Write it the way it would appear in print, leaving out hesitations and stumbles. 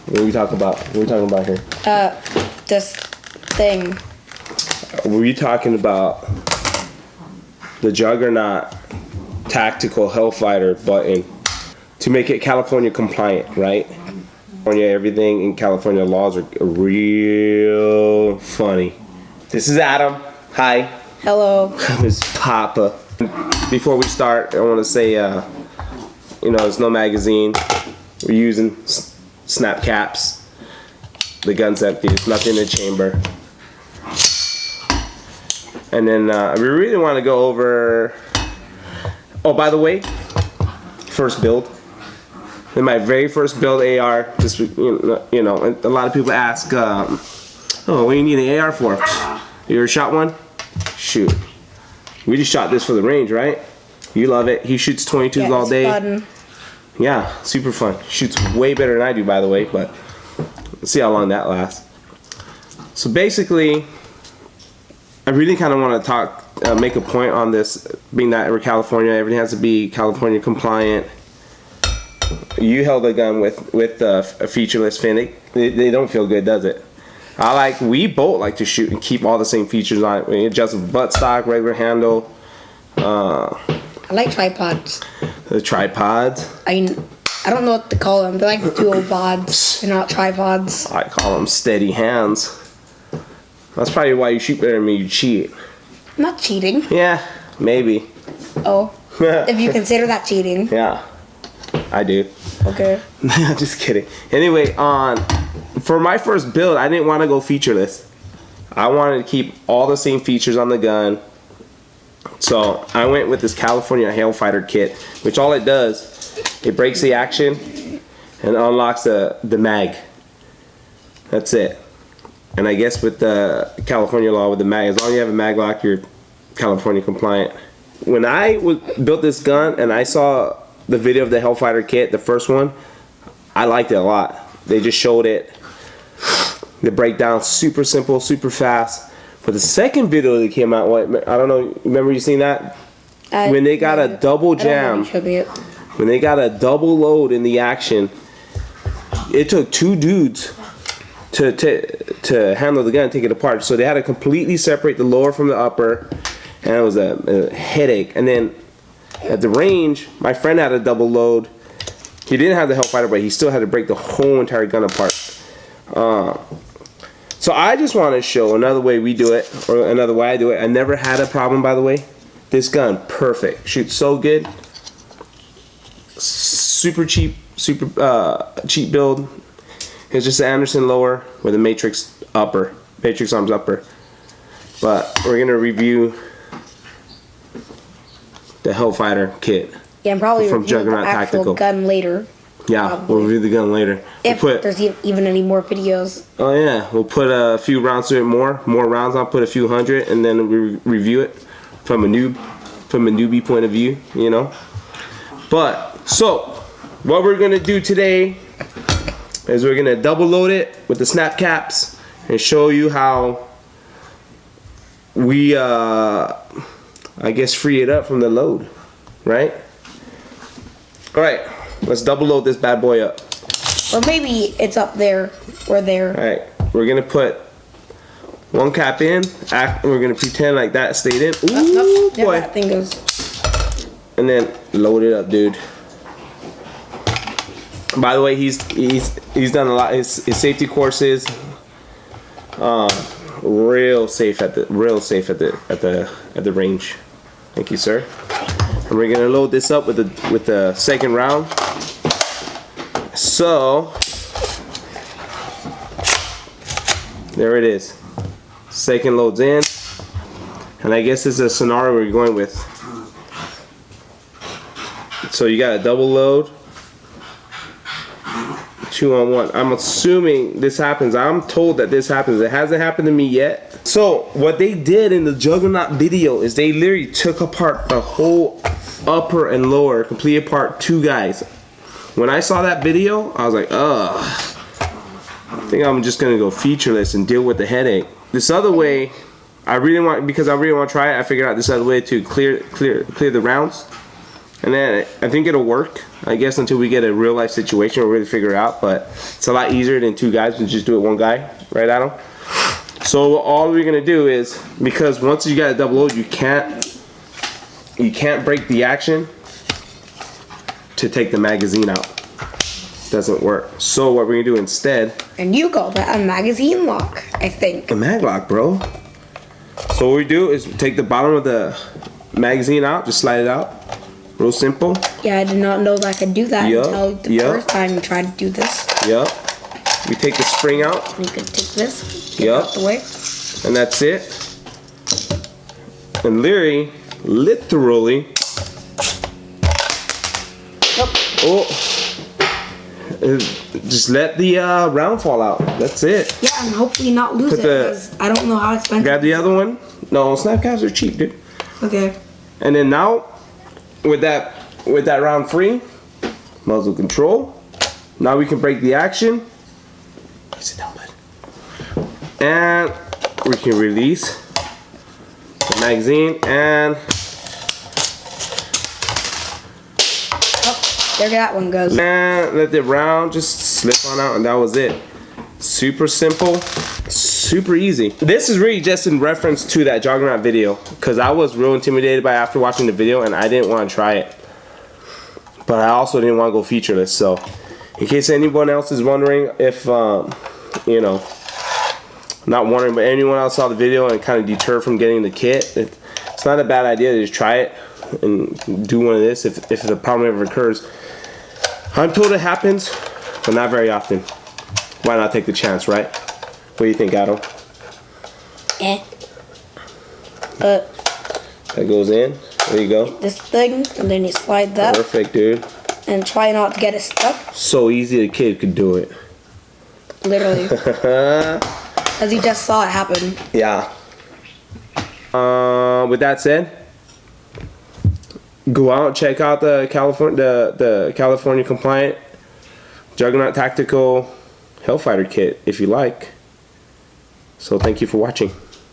What are we talking about? What are we talking about here? This thing. We're talking about the Juggernaut tactical hellfighter button to make it California compliant, right? California, everything in California laws are real funny. This is Adam. Hi. Hello. It's Papa. Before we start, I want to say, it's no magazine. We're using snap caps. The gun's empty. There's nothing in the chamber. And then we really want to go over. Oh, by the way, first build. In my very first build AR, just and a lot of people ask, "Oh, what do you need an AR for? You ever shot one? Shoot, we just shot this for the range, right? You love it. He shoots 22s all day. Fun. Yeah, super fun. Shoots way better than I do, by the way. But let's see how long that lasts. So basically, I really kind of want to make a point on this, being that we're California, everything has to be California compliant. You held a gun with a featureless fin. They don't feel good, does it? We both like to shoot and keep all the same features on it. Adjustable buttstock, regular handle. I like tripods. The tripods. I don't know what to call them. They're like duopods. They're not tripods. I call them steady hands. That's probably why you shoot better than me. You cheat. I'm not cheating. Yeah, maybe. Oh, if you consider that cheating. Yeah, I do. Okay. Just kidding. Anyway, for my first build, I didn't want to go featureless. I wanted to keep all the same features on the gun. So I went with this California hellfighter kit, which all it does, it breaks the action and unlocks the mag. That's it. And I guess with the California law with the mag, as long as you have a mag lock, you're California compliant. When I built this gun and I saw the video of the hellfighter kit, the first one, I liked it a lot. They just showed it. The breakdown, super simple, super fast. But the second video that came out, I don't know, remember you seen that? When they got a double jam, when they got a double load in the action, it took two dudes to handle the gun and take it apart. So they had to completely separate the lower from the upper, and it was a headache. And then at the range, my friend had a double load. He didn't have the hellfighter, but he still had to break the whole entire gun apart. So I just want to show another way we do it, or another way I do it. I never had a problem, by the way. This gun, perfect. Shoots so good. Super cheap, cheap build. It's just an Anderson lower with a Matrix arms upper. But we're gonna review the hellfighter kit. Yeah, and probably from review Juggernaut the actual Tactical gun later. Yeah, probably. We'll review the gun later. If there's even any more videos. Oh yeah, we'll put a few rounds to it, more rounds. I'll put a few hundred, and then we review it from a newbie point of view, But so, what we're gonna do today is we're gonna double load it with the snap caps and show you how we, I guess, free it up from the load, right? All right. Let's double load this bad boy up. Or maybe it's up there or there. Alright, we're going to put one cap in. We're going to pretend like that stayed in. Ooh, nope, boy. That thing goes. And then load it up, dude. By the way, he's done a lot. His safety courses, real safe at the range. Thank you, sir. And we're gonna load this up with the second round. So there it is. Second loads in, and I guess this is a scenario we're going with. So you got a double load, 2-on-1. I'm assuming this happens. I'm told that this happens. It hasn't happened to me yet. So what they did in the Juggernaut video is they literally took apart the whole upper and lower, completely apart, two guys. When I saw that video, I was like, ugh. I think I'm just gonna go featureless and deal with the headache. This other way, because I really want to try it, I figured out this other way to clear the rounds. And then I think it'll work, I guess, until we get a real life situation or really figure it out. But it's a lot easier than two guys. We just do it one guy, right, Adam? So all we're gonna do is, because once you got a double load, you can't break the action to take the magazine out. Doesn't work. So what we're gonna do instead? And you call that a magazine lock, I think. A mag lock, bro. So what we do is take the bottom of the magazine out, just slide it out. Real simple. Yeah, I did not know that I could do that Yup, until the yup. first time you tried to do this. Yep. We take the spring out. You could take this, get Yup. it out the way. And that's it. And literally, oh, just let the round fall out. That's it. Yeah, and hopefully not lose Put it the- because I don't know how expensive. Grab the other one. No, snap caps are cheap, dude. Okay. And then now, with that round free, muzzle control. Now we can break the action. Sit down, bud. And we can release the magazine and There that one goes. let the round just slip on out, and that was it. Super simple, super easy. This is really just in reference to that juggernaut video, because I was real intimidated by it after watching the video, and I didn't want to try it. But I also didn't want to go featureless. So, in case anyone else is wondering if, you know, not wondering, but anyone else saw the video and kind of deterred from getting the kit, it's not a bad idea to just try it and do one of this if the problem ever occurs. I'm told it happens, but not very often. Why not take the chance, right? What do you think, Adam? That goes in. There you go. This thing, and then you slide that, Perfect, dude. and try not to get it stuck. So easy, the kid could do it. Literally. As you just saw it happen. Yeah. With that said, go out, check out the California compliant Juggernaut Tactical Hellfighter kit if you like. So thank you for watching.